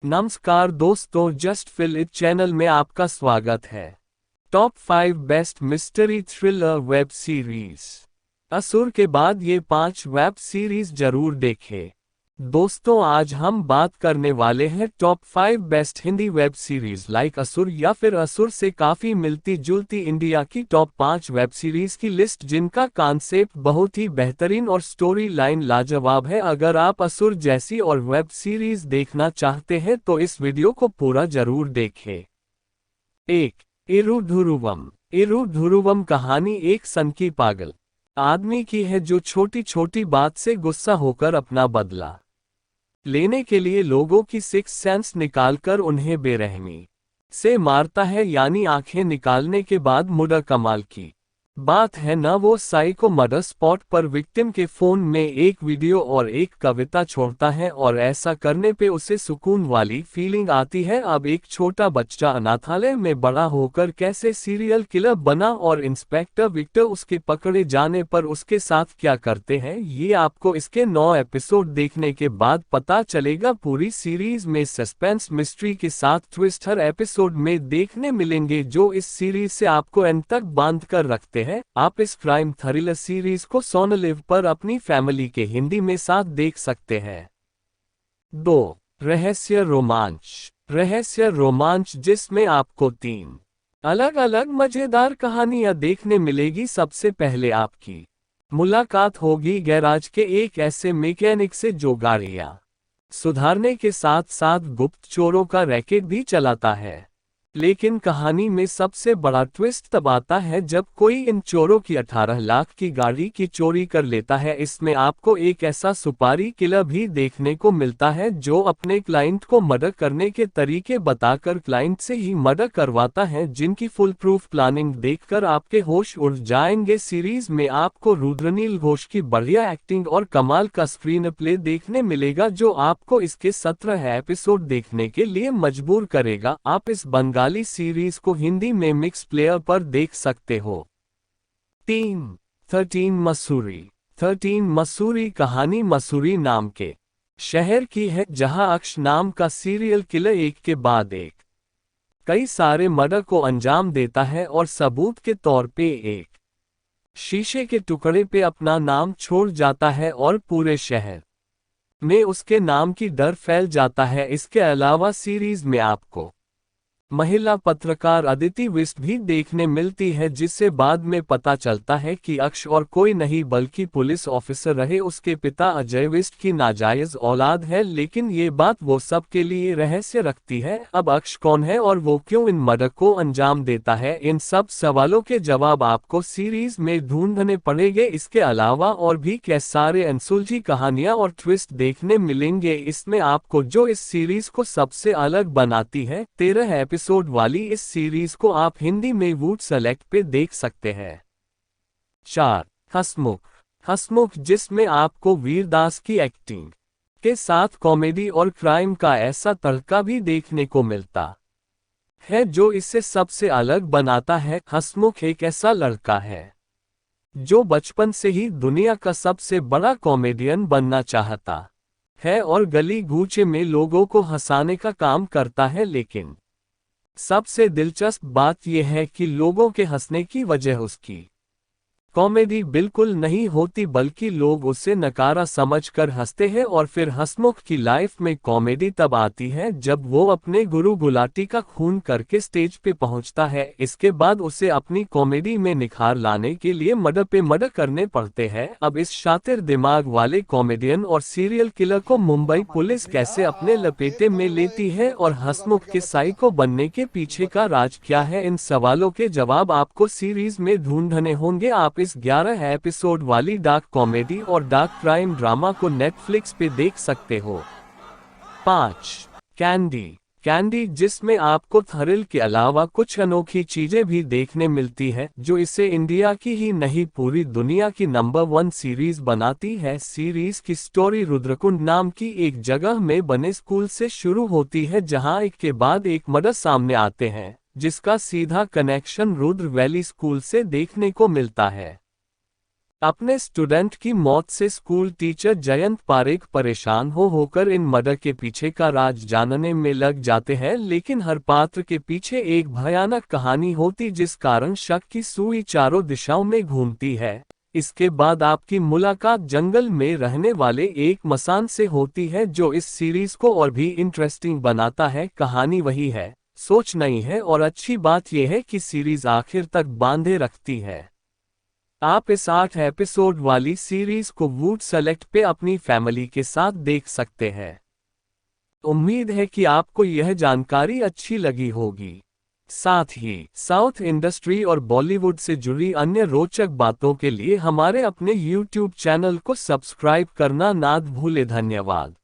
नमस्कार दोस्तों, just fill it channel में आपका स्वागत है। Top 5 best mystery thriller web series. असुर के बाद ये 5 वेब सीरीज जरूर देखें। दोस्तों, आज हम बात करने वाले हैं top 5 best Hindi web series like असुर या फिर असुर से काफी मिलती जुलती इंडिया की टॉप 5 वेब सीरीज की लिस्ट, जिनका कॉन्सेप्ट बहुत ही बेहतरीन और स्टोरी लाइन लाजवाब है। अगर आप असुर जैसी और वेब सीरीज देखना चाहते हैं तो इस वीडियो को पूरा जरूर देखें। 1. इरुधुरुवम। इरुधुरुवम कहानी एक सनकी पागल आदमी की है जो छोटी छोटी बात से गुस्सा होकर अपना बदला लेने के लिए लोगों की सिक्स सेंस निकालकर उन्हें बेरहमी से मारता है, यानी आंखें निकालने के बाद मुड़ा कमाल की बात है ना। वो साइको मर्डर स्पॉट पर विक्टिम के फोन में एक वीडियो और एक कविता छोड़ता है और ऐसा करने पे उसे सुकून वाली फीलिंग आती है। अब एक छोटा बच्चा अनाथालय में बड़ा होकर कैसे सीरियल किलर बना और इंस्पेक्टर विक्टर उसके पकड़े जाने पर उसके साथ क्या करते हैं, ये आपको इसके 9 एपिसोड देखने के बाद पता चलेगा। पूरी सीरीज में सस्पेंस मिस्ट्री के साथ ट्विस्ट हर एपिसोड में देखने मिलेंगे जो इस सीरीज से आपको एंड तक बांध कर रखते हैं। आप इस क्राइम थ्रिलर सीरीज को सोनी लिव पर अपनी फैमिली के हिंदी में साथ देख सकते हैं। 2. रहस्य रोमांच। रहस्य रोमांच जिसमें आपको 3 अलग अलग मजेदार कहानियां देखने मिलेगी। सबसे पहले आपकी मुलाकात होगी गैराज के एक ऐसे मैकेनिक से जो गाड़ियां सुधारने के साथ साथ गुप्त चोरों का रैकेट भी चलाता है। लेकिन कहानी में सबसे बड़ा ट्विस्ट तब आता है जब कोई इन चोरों की 18 लाख की गाड़ी की चोरी कर लेता है। इसमें आपको एक ऐसा सुपारी किलर भी देखने को मिलता है जो अपने क्लाइंट को मर्डर करने के तरीके बताकर क्लाइंट से ही मर्डर करवाता है, जिनकी फुल प्रूफ प्लानिंग देखकर आपके होश उड़ जाएंगे। सीरीज में आपको रुद्रनील घोष की बढ़िया एक्टिंग और कमाल का स्क्रीन प्ले देखने मिलेगा जो आपको इसके 17 एपिसोड देखने के लिए मजबूर करेगा। आप इस बंगाली सीरीज को हिंदी में मिक्स प्लेयर पर देख सकते हो। 3. 13 मसूरी। 13 मसूरी कहानी मसूरी नाम के शहर की है जहां अक्ष नाम का सीरियल किलर एक के बाद एक कई सारे मर्डर को अंजाम देता है और सबूत के तौर पे एक शीशे के टुकड़े पे अपना नाम छोड़ जाता है और पूरे शहर में उसके नाम की डर फैल जाता है। इसके अलावा सीरीज में आपको महिला पत्रकार अदिति विस्ट भी देखने मिलती है, जिससे बाद में पता चलता है कि अक्ष और कोई नहीं बल्कि पुलिस ऑफिसर रहे उसके पिता अजय विस्ट की नाजायज औलाद है। लेकिन ये बात वो सब के लिए रहस्य रखती है। अब अक्ष कौन है और वो क्यों इन मर्डर को अंजाम देता है, इन सब सवालों के जवाब आपको सीरीज में ढूंढने पड़ेंगे। इसके अलावा और भी कई सारे अनसुलझी कहानियां और ट्विस्ट देखने मिलेंगे। इसमें आपको जो इस सीरीज को सबसे अलग बनाती है 13 एपिसोड वाली इस सीरीज को आप हिंदी में वूट सेलेक्ट पे देख सकते हैं। 4. हंसमुख। हंसमुख जिसमें आपको वीरदास की एक्टिंग के साथ कॉमेडी और क्राइम का ऐसा तड़का भी देखने को मिलता है जो इसे सबसे अलग बनाता है। हंसमुख एक ऐसा लड़का है जो बचपन से ही दुनिया का सबसे बड़ा कॉमेडियन बनना चाहता है और गली गूचे में लोगों को हंसाने का काम करता है। लेकिन सबसे दिलचस्प बात यह है कि लोगों के हंसने की वजह उसकी कॉमेडी बिल्कुल नहीं होती, बल्कि लोग उसे नकारा समझकर हंसते हैं। और फिर हंसमुख की लाइफ में कॉमेडी तब आती है जब वो अपने गुरु गुलाटी का खून करके स्टेज पे पहुंचता है। इसके बाद उसे अपनी कॉमेडी में निखार लाने के लिए मर्डर पे मर्डर करने पड़ते हैं। अब इस शातिर दिमाग वाले कॉमेडियन और सीरियल किलर को मुंबई पुलिस कैसे अपने लपेटे में लेती है और हंसमुख के साइको बनने के पीछे का राज क्या है, इन सवालों के जवाब आपको सीरीज में ढूंढने होंगे। आप इस 11 एपिसोड वाली डार्क कॉमेडी और डार्क क्राइम ड्रामा को नेटफ्लिक्स पे देख सकते हो। 5. कैंडी। कैंडी जिसमें आपको थ्रिल के अलावा कुछ अनोखी चीजें भी देखने मिलती है जो इसे इंडिया की ही नहीं पूरी दुनिया की नंबर 1 सीरीज बनाती है। सीरीज की स्टोरी रुद्रकुंड नाम की एक जगह में बने स्कूल से शुरू होती है जहां एक के बाद एक मर्डर सामने आते हैं, जिसका सीधा कनेक्शन रुद्र वैली स्कूल से देखने को मिलता है। अपने स्टूडेंट की मौत से स्कूल टीचर जयंत पारेख परेशान होकर इन मर्डर के पीछे का राज जानने में लग जाते हैं, लेकिन हर पात्र के पीछे एक भयानक कहानी होती जिस कारण शक की सुई चारों दिशाओं में घूमती है। इसके बाद आपकी मुलाकात जंगल में रहने वाले एक मसान से होती है, जो इस सीरीज को और भी इंटरेस्टिंग बनाता है। कहानी वही है, सोच नहीं है, और अच्छी बात यह है कि सीरीज आखिर तक बांधे रखती है। आप इस 8 एपिसोड वाली सीरीज को वूट सेलेक्ट पे अपनी फैमिली के साथ देख सकते हैं। उम्मीद है कि आपको यह जानकारी अच्छी लगी होगी। साथ ही साउथ इंडस्ट्री और बॉलीवुड से जुड़ी अन्य रोचक बातों के लिए हमारे अपने YouTube चैनल को सब्सक्राइब करना ना भूलें। धन्यवाद।